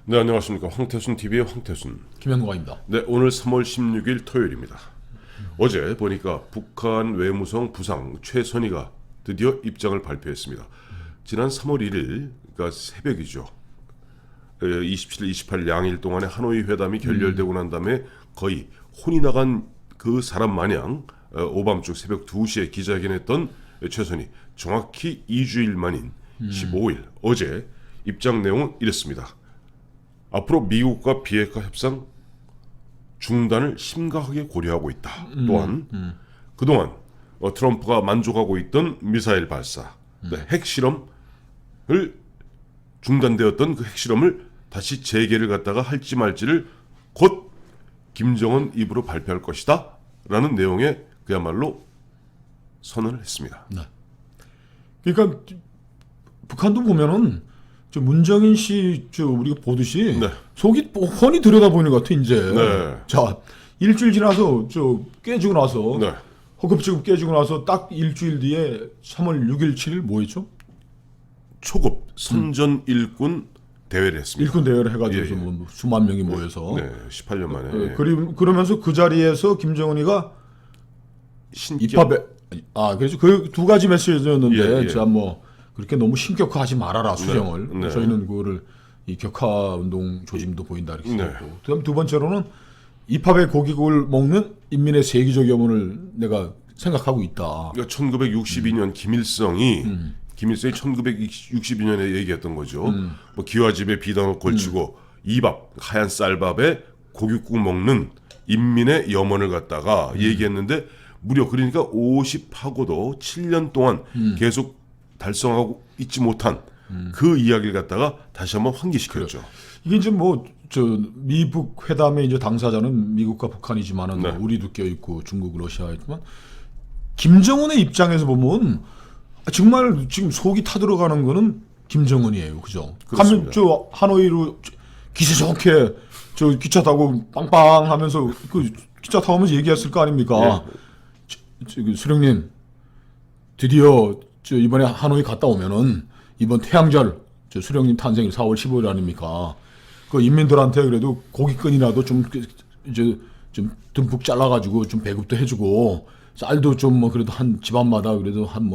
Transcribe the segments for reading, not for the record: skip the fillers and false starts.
네, 안녕하십니까. 황태순 TV의 황태순. 김현광입니다. 네, 오늘 3월 16일 토요일입니다. 어제 보니까 북한 외무성 부상 최선희가 드디어 입장을 발표했습니다. 지난 3월 1일, 그러니까 새벽이죠. 27일, 28일 양일 동안의 하노이 회담이 결렬되고 난 다음에 거의 혼이 나간 그 사람 마냥 오밤중 새벽 2시에 기자회견했던 최선희, 정확히 2주일 만인 15일 어제 입장 내용은 이랬습니다. 앞으로 미국과 비핵화 협상 중단을 심각하게 고려하고 있다. 또한 그동안 트럼프가 만족하고 있던 미사일 발사, 핵실험을 중단되었던 그 핵실험을 다시 재개를 갖다가 할지 말지를 곧 김정은 입으로 발표할 것이다 라는 내용의 그야말로 선언을 했습니다. 네. 그러니까 북한도 보면은 저 문정인 씨 저 우리가 보듯이 네. 속이 훤히 들여다보는 것 같아 이제. 네. 자 일주일 지나서 저 깨지고 나서 네. 허겁지겁 깨지고 나서 딱 일주일 뒤에 3월 6일 7일 뭐였죠? 초급 선전 일꾼 대회를 했습니다. 일꾼 대회를 해가지고 예, 예. 뭐 수만 명이 모여서. 네, 18년 만에 그러면서 그 자리에서 김정은이가 신격 입합에 그래서 그 두 가지 메시지였는데 예, 예. 자 뭐 그렇게 너무 신격화하지 말아라 수정을. 네. 저희는 그거를 이 격화 운동 조짐도 보인다 이렇게 네. 했고. 그다음 두 번째로는 입합의 고기국을 먹는 인민의 세계적 염원을 내가 생각하고 있다. 그러니까 1962년 김일성이 1962년에 얘기했던 거죠. 뭐 기와집에 비단옷 걸치고 이밥 하얀 쌀밥에 고깃국 먹는 인민의 염원을 갖다가 얘기했는데 무려 그러니까 50하고도 7년 동안 계속 달성하고 있지 못한 그 이야기를 갖다가 다시 한번 환기시켰죠. 이게 이제 뭐 저 미북 회담의 이제 당사자는 미국과 북한이지만은 네. 우리도 껴 있고 중국, 러시아 있지만 김정은의 입장에서 보면 정말 지금 속이 타들어가는 거는 김정은이에요, 그죠? 그렇습니다. 가면 저 하노이로 기세 좋게 저 기차 타고 빵빵하면서 그 기차 타면서 얘기했을 거 아닙니까? 그 수령님 드디어 저 이번에 하노이 갔다 오면은 이번 태양절 저 수령님 탄생일 4월 15일 아닙니까? 그 인민들한테 그래도 고깃근이라도 좀 이제 좀 듬뿍 잘라가지고 좀 배급도 해주고 쌀도 좀 뭐 그래도 한 집안마다 그래도 한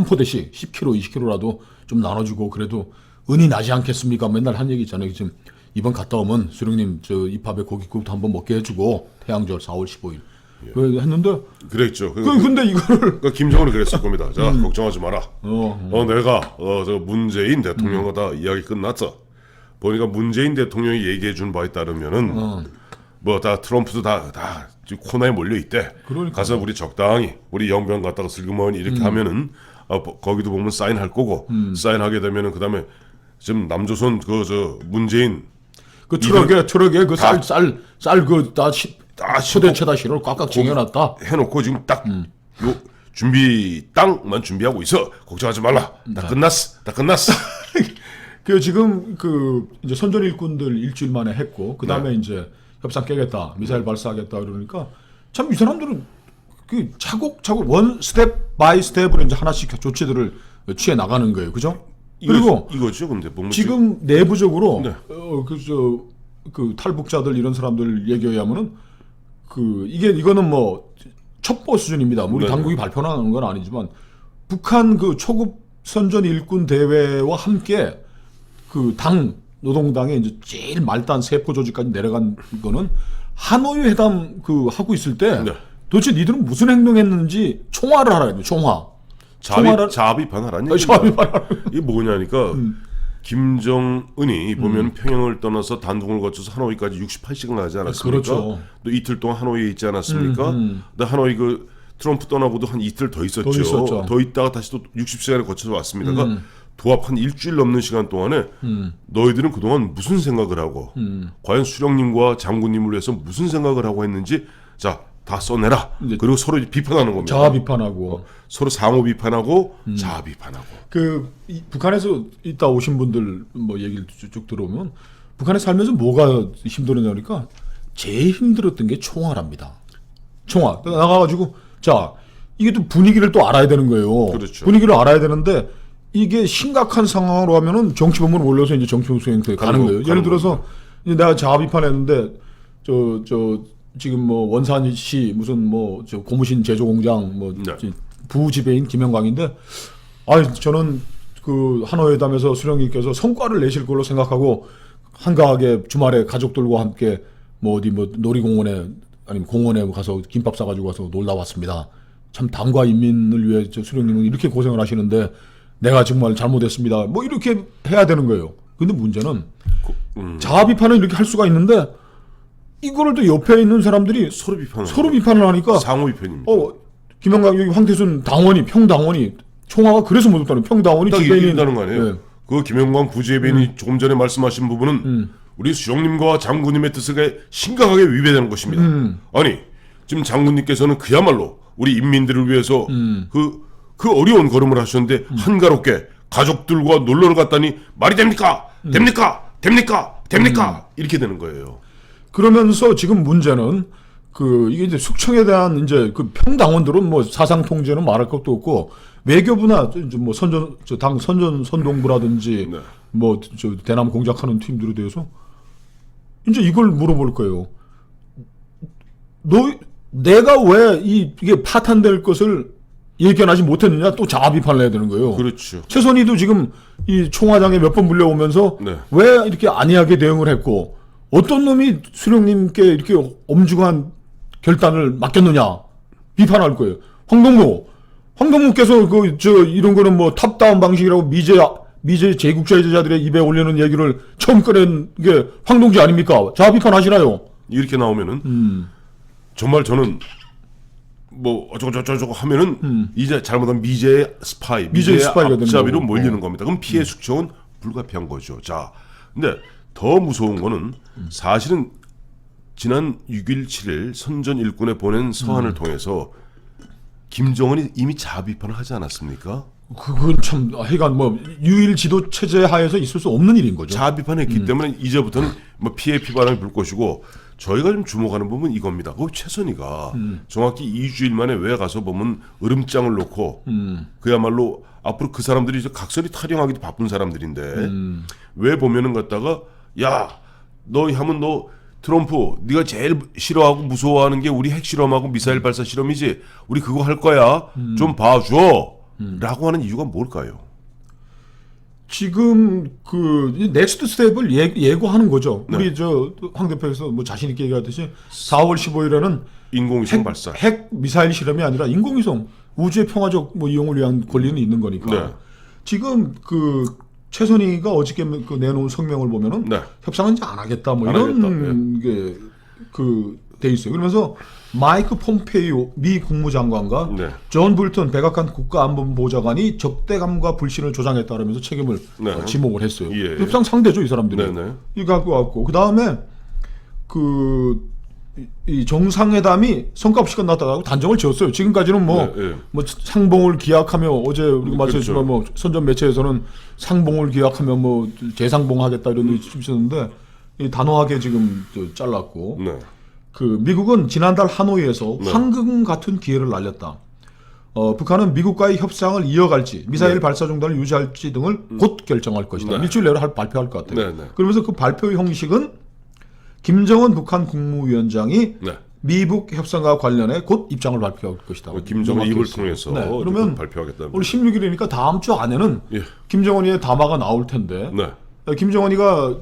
포대씩 10kg, 20kg라도 좀 나눠주고 그래도 은이 나지 않겠습니까? 맨날 한 얘기 있잖아요. 지금 이번 갔다 오면 수령님 저 입합에 고깃국도 한번 먹게 해주고 태양절 4월 15일 했는데 그랬죠. 근데 이거를 그러니까 김정은이 그랬을 겁니다. 자, 걱정하지 마라. 내가 저 문재인 대통령과 다 이야기 끝났어. 보니까 문재인 대통령이 얘기해 준 바에 따르면은 뭐 다 트럼프도 다 코너에 몰려 있대. 그러니까. 가서 우리 적당히 우리 영변 갔다가 슬그머니 이렇게 하면은 거기도 보면 사인할 거고 사인하게 되면은 그다음에 지금 남조선 그 저 문재인 그 트럭에 그 쌀 그 다 초대체다 실어 꽉꽉 쟁여놨다. 해놓고 지금 딱 요 준비 땅만 준비하고 있어. 걱정하지 말라. 다 끝났어. 그 지금 그 이제 선전 일꾼들 일주일 만에 했고 그 다음에 이제 협상 깨겠다, 미사일 발사하겠다 그러니까 참 이 사람들은 그 차곡차곡 원 스텝 바이 스텝으로 이제 하나씩 조치들을 취해 나가는 거예요, 그죠? 그리고 이거죠, 근데 지금 내부적으로 네. 그 탈북자들 이런 사람들 얘기에 의하면은 이거는 뭐 첩보 수준입니다. 우리 네, 당국이 발표하는 건 아니지만 북한 그 초급 선전 일꾼 대회와 함께 그 당 노동당의 이제 제일 말단 세포 조직까지 내려간 거는 하노이 회담 그 하고 있을 때 네. 도대체 니들은 무슨 행동했는지 총화를 하라. 총화. 자비반하라는 아니, 자비반하라. 이게 뭐냐니까 김정은이 보면 평양을 떠나서 단둥을 거쳐서 하노이까지 68시간 가지 않았습니까? 그렇죠. 또 이틀 동안 하노이에 있지 않았습니까? 근데 하노이 그 트럼프 떠나고도 한 이틀 더 있었죠. 더 있다가 다시 또 60시간을 거쳐서 왔습니다. 그러니까 도합 한 일주일 넘는 시간 동안에 너희들은 그동안 무슨 생각을 하고 과연 수령님과 장군님을 위해서 무슨 생각을 하고 했는지 자 다 써내라. 그리고 서로 비판하는 겁니다. 자아 비판하고 서로 상호 비판하고 자아 비판하고. 북한에서 있다 오신 분들 뭐 얘기를 쭉 들어오면 북한에 살면서 뭐가 힘들었냐니까 제일 힘들었던 게 총화랍니다. 총화. 나가가지고 자 이게 또 분위기를 또 알아야 되는 거예요. 그렇죠. 분위기를 알아야 되는데 이게 심각한 상황으로 하면은 정치본부로 올려서 이제 정치본 수행토에 가는 거예요. 예를 들어서 이제 내가 자아 비판했는데 지금 뭐 원산시 무슨 뭐 저 고무신 제조 공장 뭐 네. 부지배인 김영광인데 저는 그 하노이회담에서 수령님께서 성과를 내실 걸로 생각하고 한가하게 주말에 가족들과 함께 뭐 어디 뭐 놀이공원에 아니면 공원에 가서 김밥 싸가지고 가서 놀다 왔습니다. 참 당과 인민을 위해 수령님은 이렇게 고생을 하시는데 내가 정말 잘못했습니다. 뭐 이렇게 해야 되는 거예요. 근데 문제는 자아 비판은 이렇게 할 수가 있는데 이거를 또 옆에 있는 사람들이 서로 비판을 하니까 상호 비판입니다. 김영광 여기 황태순 당원이 평당원이 총화가 그래서 못 했다는 평당원이 딱 지배인인 얘기한다는 거 아니에요. 네. 그 김영광 부지배인이 조금 전에 말씀하신 부분은 우리 수령님과 장군님의 뜻에 심각하게 위배되는 것입니다. 아니 지금 장군님께서는 그야말로 우리 인민들을 위해서 그 어려운 걸음을 하셨는데 한가롭게 가족들과 놀러를 갔다니 말이 됩니까? 됩니까? 이렇게 되는 거예요. 그러면서 지금 문제는 이게 이제 숙청에 대한 이제 그 평당원들은 뭐 사상 통제는 말할 것도 없고 외교부나 이제 뭐 당 선동부라든지 네. 뭐 대남 공작하는 팀들에 대해서 이제 이걸 물어볼 거예요. 내가 왜 이게 파탄될 것을 예견하지 못했느냐 또 자아 비판을 해야 되는 거예요. 그렇죠. 최선희도 지금 이 총화장에 몇 번 물려오면서 네. 왜 이렇게 안이하게 대응을 했고 어떤 놈이 수령님께 이렇게 엄중한 결단을 맡겼느냐 비판할 거예요. 황동무께서 이런 거는 뭐 탑다운 방식이라고 미제 제국주의자들의 입에 올리는 얘기를 처음 꺼낸 게 황동지 아닙니까? 자아 비판하시나요? 이렇게 나오면은 정말 저는 뭐 어쩌고 하면은 이제 잘못하면 미제의 스파이가 되는 앞잡이로 거고. 몰리는 겁니다. 그럼 피해 숙청은 불가피한 거죠. 자, 근데 더 무서운 거는 사실은 지난 6일 7일 선전 일꾼에 보낸 서한을 통해서 김정은이 이미 자아 비판을 하지 않았습니까? 그건 참 하여간 뭐 유일 지도 체제 하에서 있을 수 없는 일인 거죠. 자아 비판했기 때문에 이제부터는 뭐 피해 피반을 불 것이고 저희가 좀 주목하는 부분은 이겁니다. 그 최선희가 정확히 2주일 만에 왜 가서 보면 으름장을 놓고 그야말로 앞으로 그 사람들이 이제 각설이 타령하기도 바쁜 사람들인데 왜 보면은 갖다가 야 너 하면 너 트럼프 네가 제일 싫어하고 무서워하는 게 우리 핵실험하고 미사일 발사 실험이지 우리 그거 할 거야 좀 봐줘 라고 하는 이유가 뭘까요? 지금 넥스트 스텝을 예고하는 거죠. 네. 우리 황 대표에서 뭐 자신 있게 얘기하듯이 4월 15일에는 인공위성 발사. 핵 미사일 실험이 아니라 인공위성 우주의 평화적 뭐 이용을 위한 권리는 있는 거니까. 네. 지금 최선희가 어저께 내놓은 성명을 보면은 네. 협상은 이제 안 하겠다 뭐 안 이런 게 돼 있어요. 그러면서 마이크 폼페이오 미 국무장관과 네. 존 볼턴 백악관 국가안보보좌관이 적대감과 불신을 조장했다 그러면서 책임을 네. 지목을 했어요. 예. 협상 상대죠 이 사람들이. 네네. 이거 갖고 왔고 그 다음에 이 정상회담이 성과 없이 끝났다고 단정을 지었어요. 지금까지는 뭐 상봉을 기약하며 어제 우리가 말씀했지만 뭐 선전 매체에서는 상봉을 기약하며 뭐 재상봉하겠다 이런 게 있었는데 단호하게 지금 잘랐고 네. 미국은 지난달 하노이에서 황금 같은 기회를 날렸다. 북한은 미국과의 협상을 이어갈지 미사일 발사 중단을 유지할지 등을 곧 결정할 것이다. 일주일 내로 발표할 것 같아요. 그러면서 그 발표 형식은 김정은 북한 국무위원장이 미북 협상과 관련해 곧 입장을 발표할 것이다. 김정은 입을 통해서 그러면 발표하겠다. 오늘 16일이니까 다음 주 안에는 김정은이의 담화가 나올 텐데 김정은이가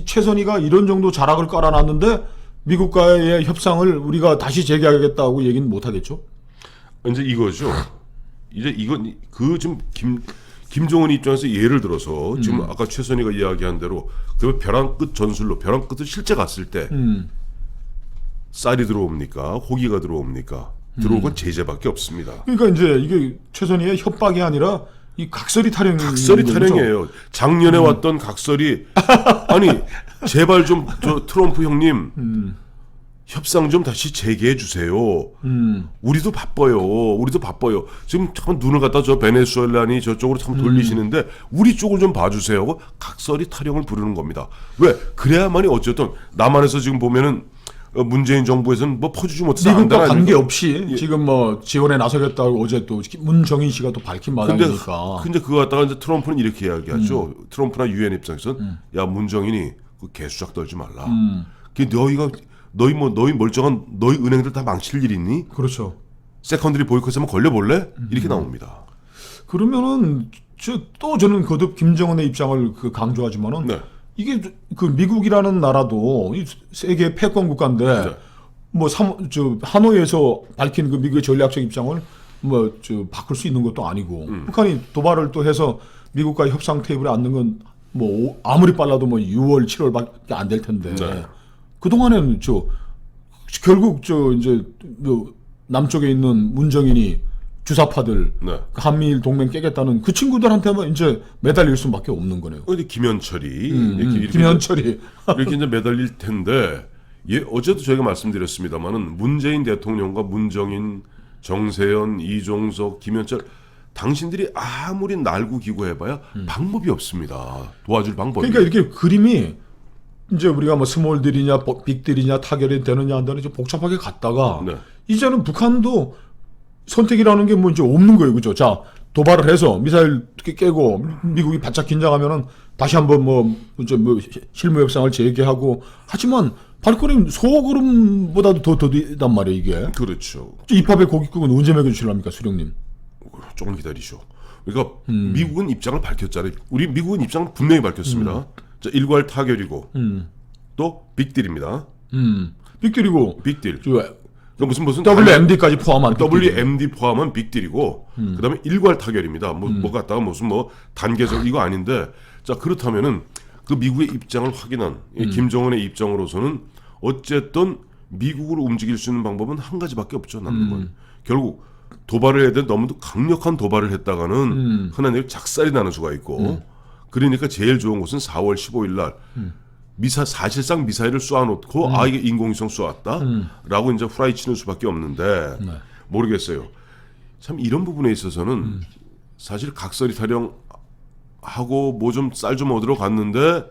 최선희가 이런 정도 자락을 깔아놨는데 미국과의 협상을 우리가 다시 재개하겠다고 얘기는 못 하겠죠? 이제 이거죠. 이제 이건 지금 김정은 입장에서 예를 들어서 지금 아까 최선희가 이야기한 대로 그 벼랑 끝 전술로 벼랑 끝을 실제 갔을 때 쌀이 들어옵니까? 호기가 들어옵니까? 들어올 건 제재밖에 없습니다. 그러니까 이제 이게 최선희의 협박이 아니라 이 각설이 타령이에요. 작년에 왔던 각설이 아니 제발 좀 트럼프 형님 협상 좀 다시 재개해 주세요. 우리도 바빠요. 지금 참 눈을 갖다 베네수엘라니 저쪽으로 참 돌리시는데 우리 쪽을 좀 봐주세요 하고 각설이 타령을 부르는 겁니다. 왜? 그래야만이 어쨌든 남한에서 지금 보면은 문재인 정부에서는 뭐 퍼주지 못해서 안 미국과 되나 관계없이 지금 뭐 지원에 나서겠다고 어제 또 문정인 씨가 또 밝힌 근데 마당이니까. 그거 갖다가 이제 트럼프는 이렇게 이야기하죠. 트럼프나 유엔 입장에서는 야 문정인이 그 개수작 떨지 말라. 그 너희 멀쩡한 너희 은행들 다 망칠 일 있니? 그렇죠. 세컨드리 보이콧하면 걸려볼래? 이렇게 나옵니다. 그러면은 또 저는 거듭 김정은의 입장을 강조하지만은 네. 이게 그 미국이라는 나라도 이 세계 패권 국가인데 네. 뭐 하노이에서 밝힌 그 미국의 전략적 입장을 바꿀 수 있는 것도 아니고 북한이 도발을 또 해서 미국과 협상 테이블에 앉는 건 뭐 아무리 빨라도 뭐 6월 7월밖에 안 될 텐데 네. 그 동안에는 결국 이제 남쪽에 있는 문정인이 주사파들 네. 그 한미일 동맹 깨겠다는 그 친구들한테만 이제 매달릴 수밖에 없는 거네요. 근데 김현철이 이렇게 김현철이 이렇게 이제 매달릴 텐데 어제도 저희가 말씀드렸습니다만은 문재인 대통령과 문정인, 정세현, 이종석, 김현철 당신들이 아무리 날고 기고해봐야 방법이 없습니다. 도와줄 방법이. 그러니까 이렇게 그림이 이제 우리가 뭐 스몰딜이냐 빅딜이냐 타결이 되느냐 안 되느냐 복잡하게 갔다가 네. 이제는 북한도 선택이라는 게 뭐 이제 없는 거예요, 그죠? 자 도발을 해서 미사일 깨고 미국이 바짝 긴장하면은 다시 한번 실무 협상을 재개하고 하지만 발걸음 소구름보다도 더 더디단 말이에요, 이게. 그렇죠. 입합의 고깃국은 언제 먹여주실랍니까, 수령님? 조금 기다리죠. 그러니까 미국은 입장을 밝혔잖아요. 우리 미국은 입장을 분명히 밝혔습니다. 자, 일괄 타결이고 또 빅딜입니다. 빅딜이고 빅딜. 저 무슨 WMD까지 포함한 WMD 포함한 빅딜이고 그다음에 일괄 타결입니다. 뭐 갖다가 무슨 단계적 이거 아닌데 자 그렇다면은 그 미국의 입장을 확인한 김정은의 입장으로서는 어쨌든 미국으로 움직일 수 있는 방법은 한 가지밖에 없죠. 남는 건 결국 도발을 해야 돼 너무 강력한 도발을 했다가는 흔한 얘기로 작살이 나는 수가 있고 그러니까 제일 좋은 것은 4월 15일 날 사실상 미사일을 쏘아놓고 이게 인공위성 쏘았다라고 이제 후라이 치는 수밖에 없는데 모르겠어요. 참 이런 부분에 있어서는 사실 각설이 타령하고 뭐 좀 쌀 좀 얻으러 갔는데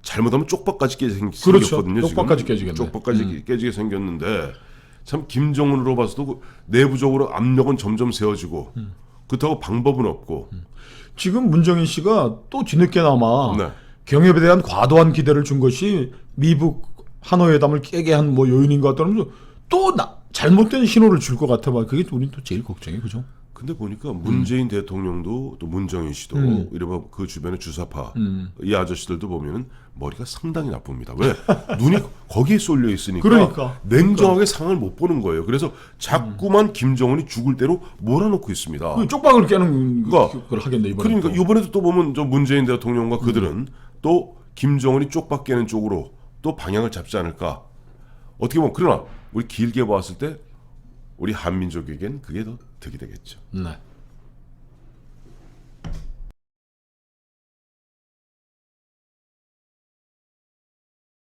잘못하면 쪽박까지 그렇죠. 생겼거든요. 쪽박까지 깨지겠네. 쪽박까지 깨지게 생겼는데 참 김정은으로 봐서도 내부적으로 압력은 점점 세워지고 그렇다고 방법은 없고 지금 문정인 씨가 또 뒤늦게나마 네. 경협에 대한 과도한 기대를 준 것이 미국 하노이 회담을 깨게 한 요인인 것 같다면서 또 잘못된 신호를 줄 것 같아 봐. 그게 우린 또 제일 걱정이에요, 그죠? 근데 보니까 문재인 대통령도 또 문정인 씨도 이러면 그 주변의 주사파 이 아저씨들도 보면은 머리가 상당히 나쁩니다. 왜? 눈이 거기에 쏠려 있으니까 그러니까. 냉정하게 상황을 못 보는 거예요. 그래서 자꾸만 김정은이 죽을 대로 몰아놓고 있습니다. 그 쪽박을 깨는 그러니까, 걸 하겠네 이번에. 그러니까 이번에도 또 보면 저 문재인 대통령과 그들은 또 김정은이 쪽박 깨는 쪽으로 또 방향을 잡지 않을까. 어떻게 보면 그러나 우리 길게 봤을 때 우리 한민족에겐 그게 더 득이 되겠죠. 네.